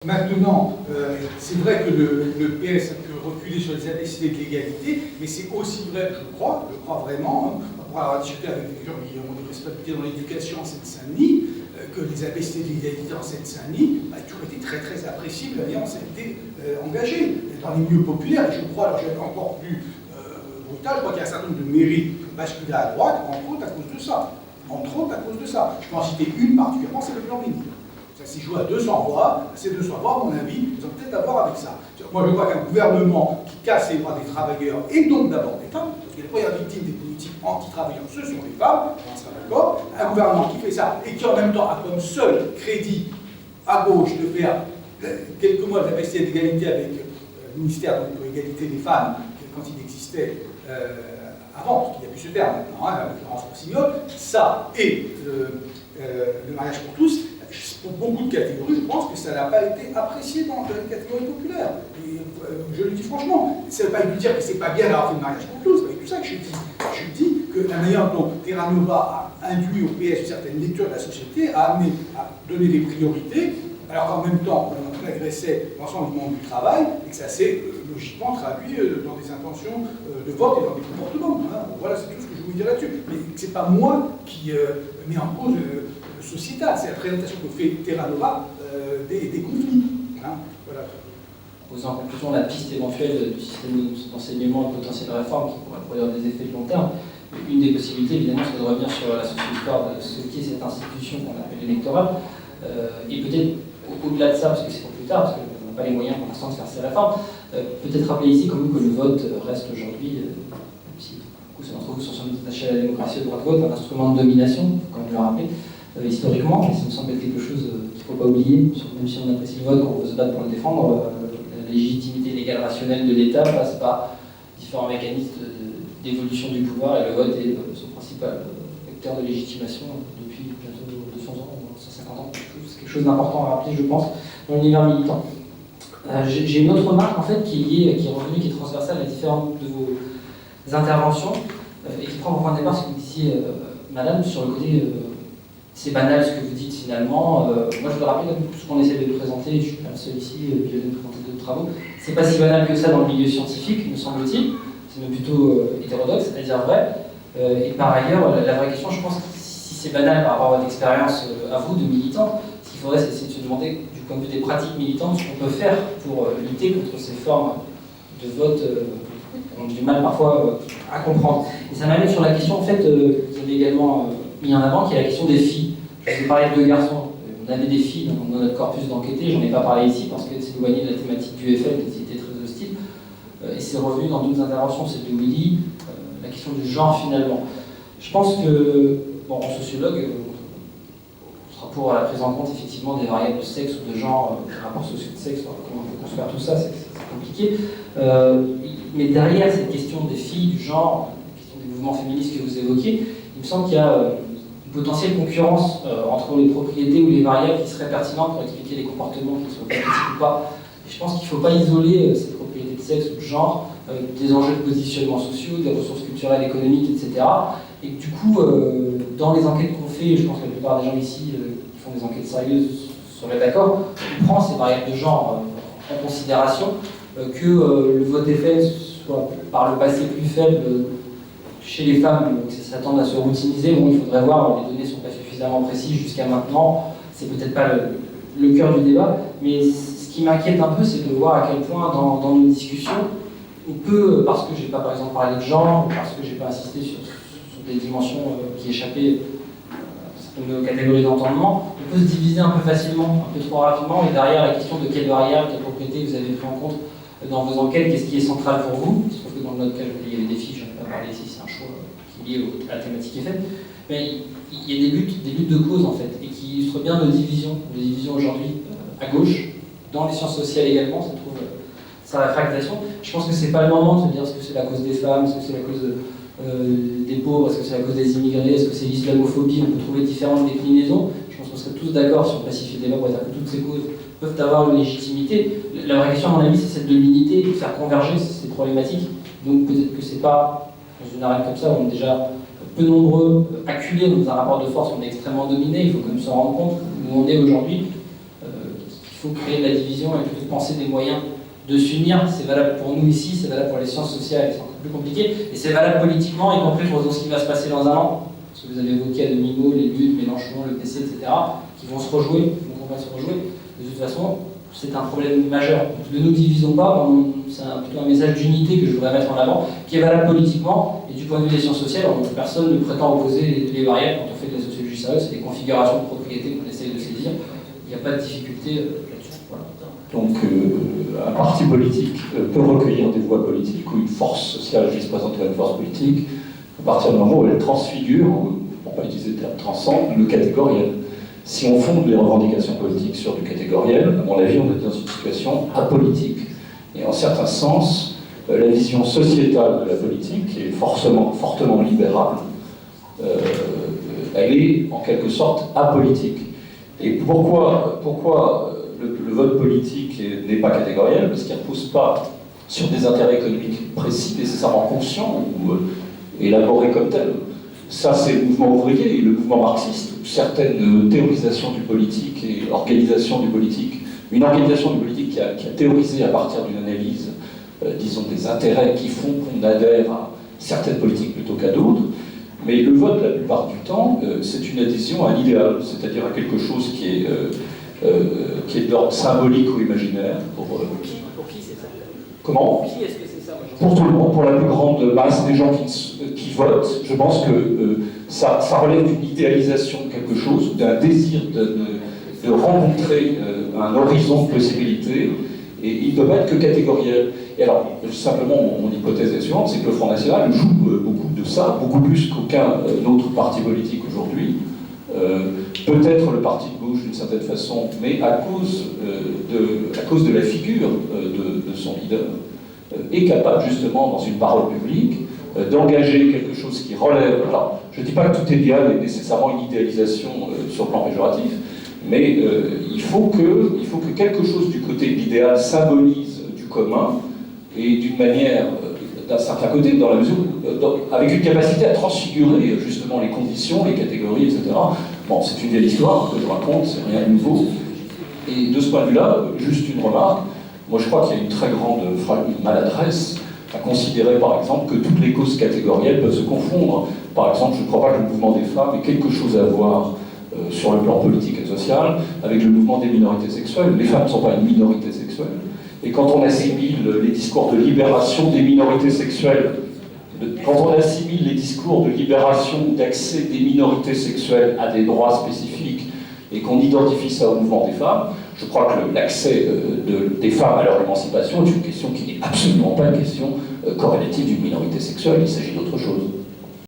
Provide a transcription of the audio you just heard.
Maintenant, c'est vrai que le PS a pu reculer sur les ABC de l'égalité, mais c'est aussi vrai, je crois vraiment, on pourra discuter avec des gens qui ont des responsabilités dans l'éducation en Seine-Saint-Denis, que les ABC de l'égalité en Seine-Saint-Denis a toujours été très très apprécié, l'Alliance a été engagée dans les milieux populaires, et je crois, alors je vais être encore plus brutal, je crois qu'il y a un certain nombre de mairies qui ont basculé à droite, entre autres à cause de ça. Je peux en citer une particulièrement, c'est le Blanc-Ménil. Ça s'est joué à 200 voix, ces 200 voix, à mon avis, ils ont peut-être à voir avec ça. Moi, je crois qu'un gouvernement qui casse les droits des travailleurs, et donc d'abord des femmes, parce que les premières victimes des politiques anti-travailleurs, ce sont les femmes, on sera d'accord, un gouvernement qui fait ça, et qui en même temps a comme seul crédit à gauche de faire quelques mois de la baisse d'égalité avec le ministère de l'égalité des femmes, quand il existait avant, parce qu'il n'y a plus ce terme maintenant, avec Laurence Rossignol, ça et le mariage pour tous. Pour beaucoup de catégories, je pense que ça n'a pas été apprécié dans les catégories populaires. Et je le dis franchement, ça ne veut pas lui dire que c'est pas bien d'avoir fait le mariage pour tous, c'est tout ça que je dis. Je dis que la manière dont Terra Nova a induit au PS une certaine lecture de la société a amené à donner des priorités, alors qu'en même temps, on agressait l'ensemble du monde du travail, et que ça s'est logiquement traduit dans des intentions de vote et dans des comportements. Hein. Voilà, c'est tout ce que je voulais dire là-dessus. Mais ce n'est pas moi qui mets en cause sociétal, c'est la présentation que fait Terra Nova des conflits. Hein, voilà. Poser en conclusion la piste éventuelle du système d'enseignement et de potentielle réforme qui pourrait produire des effets de long terme. Une des possibilités, évidemment, c'est de revenir sur la socio-histoire de ce qu'est cette institution qu'on appelle l'électorat. Et peut-être, au-delà de ça, parce que c'est pour plus tard, parce qu'on n'a pas les moyens pour l'instant de faire ces réformes, peut-être rappeler ici quand même que le vote reste aujourd'hui, même si beaucoup d'entre vous sont sans doute attachés à la démocratie et au droit de vote, un instrument de domination, il faut quand même le rappeler. Historiquement, et ça me semble être quelque chose qu'il ne faut pas oublier, même si on apprécie le vote, qu'on veut se battre pour le défendre, la légitimité légale rationnelle de l'État passe par différents mécanismes d'évolution du pouvoir, et le vote est son principal vecteur de légitimation depuis bientôt 200 ans, 150 ans, c'est quelque chose d'important à rappeler, je pense, dans l'univers militant. J'ai une autre remarque en fait qui est liée, qui est revenue, qui est transversale à différentes de vos interventions, et qui prend au point de départ ce que vous disiez, madame, sur le côté c'est banal ce que vous dites finalement. Moi je veux rappeler tout ce qu'on essaie de présenter, je ne suis pas le seul ici, puis je vais présenter d'autres travaux. C'est pas si banal que ça dans le milieu scientifique, me semble-t-il. C'est même plutôt hétérodoxe, c'est-à-dire vrai. Et par ailleurs, la vraie question, je pense que si c'est banal par rapport à votre expérience à vous de militant, ce qu'il faudrait c'est de se demander du point de vue des pratiques militantes ce qu'on peut faire pour lutter contre ces formes de vote qu'on a du mal parfois à comprendre. Et ça m'amène sur la question en fait, vous avez également mis en avant, qui est la question des filles. Je vous ai parlé de deux garçons. On avait des filles dans notre corpus d'enquêtés, j'en ai pas parlé ici parce que c'est éloigné de la thématique du FL, qui était très hostile. Et c'est revenu dans d'autres interventions, c'est de Willy, la question du genre finalement. Je pense que, bon, en sociologue, on sera pour la prise en compte effectivement des variables de sexe ou de genre, des rapports sociaux de sexe, comment on peut construire tout ça, c'est compliqué. Mais derrière cette question des filles, du genre, la question des mouvements féministes que vous évoquiez, il me semble qu'il y a une potentielle concurrence entre les propriétés ou les variables qui seraient pertinentes pour expliquer les comportements qui soient politiques ou pas. Et je pense qu'il ne faut pas isoler ces propriétés de sexe ou de genre des enjeux de positionnement sociaux, des ressources culturelles, économiques, etc. Et que du coup, dans les enquêtes qu'on fait, je pense que la plupart des gens ici qui font des enquêtes sérieuses seraient d'accord, on prend ces variables de genre en considération, que le vote FN soit par le passé plus faible chez les femmes, donc ça tend à se routiniser. Bon, il faudrait voir, les données ne sont pas suffisamment précises jusqu'à maintenant, c'est peut-être pas le cœur du débat, mais ce qui m'inquiète un peu, c'est de voir à quel point dans nos discussions, on peut, parce que j'ai pas par exemple parlé de genre, ou parce que j'ai pas insisté sur des dimensions qui échappaient à certaines catégories d'entendement, on peut se diviser un peu facilement, un peu trop rapidement, et derrière la question de quelle variable, quelle propriété vous avez pris en compte dans vos enquêtes, qu'est-ce qui est central pour vous. Je trouve que dans notre cas, il y avait des filles, je n'en ai pas parlé ici, c'est un choix qui est lié à la thématique qui est faite, mais il y a des luttes de cause en fait, et qui illustrent bien nos divisions aujourd'hui à gauche, dans les sciences sociales également, ça trouve sa réfractation. Je pense que c'est pas le moment de se dire est-ce que c'est la cause des femmes, est-ce que c'est la cause des pauvres, est-ce que c'est la cause des immigrés, est-ce que c'est l'islamophobie, on peut trouver différentes déclinaisons. Je pense qu'on serait tous d'accord sur le pacifier débat pour dire que toutes ces causes peuvent avoir une légitimité. La vraie question, à mon avis, c'est celle de l'unité, de faire converger ces problématiques. Donc peut-être que c'est pas dans une arène comme ça où on est déjà peu nombreux, acculés dans un rapport de force, on est extrêmement dominé, il faut quand même se rendre compte où on est aujourd'hui, qu'il faut créer de la division et plutôt penser des moyens de s'unir. C'est valable pour nous ici, c'est valable pour les sciences sociales, c'est un peu plus compliqué, et c'est valable politiquement, y compris pour ce qui va se passer dans un an. Parce que vous avez évoqué à demi-mot les luttes, Mélenchon, le PC, etc., qui vont se rejouer, qui vont se rejouer. De toute façon, c'est un problème majeur. Donc, ne nous divisons pas, c'est plutôt un message d'unité que je voudrais mettre en avant, qui est valable politiquement, et du point de vue des sciences sociales, personne ne prétend opposer les variables quand on fait de la sociologie sérieuse, c'est des configurations de propriété qu'on essaye de saisir. Il n'y a pas de difficulté là-dessus. Voilà. Donc, un parti politique peut recueillir des voix politiques, ou une force sociale qui se présente comme une force politique, à partir du moment où elle transfigure, pour ne pas utiliser le terme transcende, le catégoriel. Si on fonde les revendications politiques sur du catégoriel, à mon avis, on est dans une situation apolitique. Et en certain sens, la vision sociétale de la politique, qui est fortement libérale, elle est en quelque sorte apolitique. Et pourquoi le vote politique n'est pas catégoriel? Parce qu'il ne repose pas sur des intérêts économiques précis, nécessairement conscients ou élaborés comme tels. Ça, c'est le mouvement ouvrier et le mouvement marxiste, où certaines théorisations du politique et organisation du politique, une organisation du politique qui a théorisé à partir d'une analyse, disons, des intérêts qui font qu'on adhère à certaines politiques plutôt qu'à d'autres. Mais le vote, la plupart du temps, c'est une adhésion à l'idéal, c'est-à-dire à quelque chose qui est de l'ordre symbolique ou imaginaire. Pour qui c'est ça? Comment? Pour qui est-ce que c'est ça? Pour tout le monde, pour la plus grande masse des gens qui votent. Je pense que ça relève d'une idéalisation de quelque chose, d'un désir de rencontrer un horizon de possibilités, et il ne doit pas être que catégoriel. Et alors, simplement, mon hypothèse est la suivante, c'est que le Front National joue beaucoup de ça, beaucoup plus qu'aucun autre parti politique aujourd'hui. Peut-être le parti de gauche d'une certaine façon, mais à cause de la figure de son leader, est capable justement, dans une parole publique, d'engager quelque chose qui relève. Alors, je ne dis pas que tout idéal est nécessairement une idéalisation sur le plan péjoratif, mais il faut que quelque chose du côté de l'idéal symbolise du commun, et d'une manière, d'un certain côté, dans la mesure avec une capacité à transfigurer justement les conditions, les catégories, etc. Bon, c'est une vieille histoire que je raconte, c'est rien de nouveau. Et de ce point de vue-là, juste une remarque, moi je crois qu'il y a une très grande maladresse à considérer par exemple que toutes les causes catégorielles peuvent se confondre. Par exemple, je ne crois pas que le mouvement des femmes ait quelque chose à voir sur le plan politique et social avec le mouvement des minorités sexuelles. Les femmes ne sont pas une minorité sexuelle. Et quand on assimile les discours de libération des minorités sexuelles, quand on assimile les discours de libération d'accès des minorités sexuelles à des droits spécifiques et qu'on identifie ça au mouvement des femmes, je crois que l'accès des femmes à leur émancipation est une question qui n'est absolument pas une question corrélative d'une minorité sexuelle, il s'agit d'autre chose.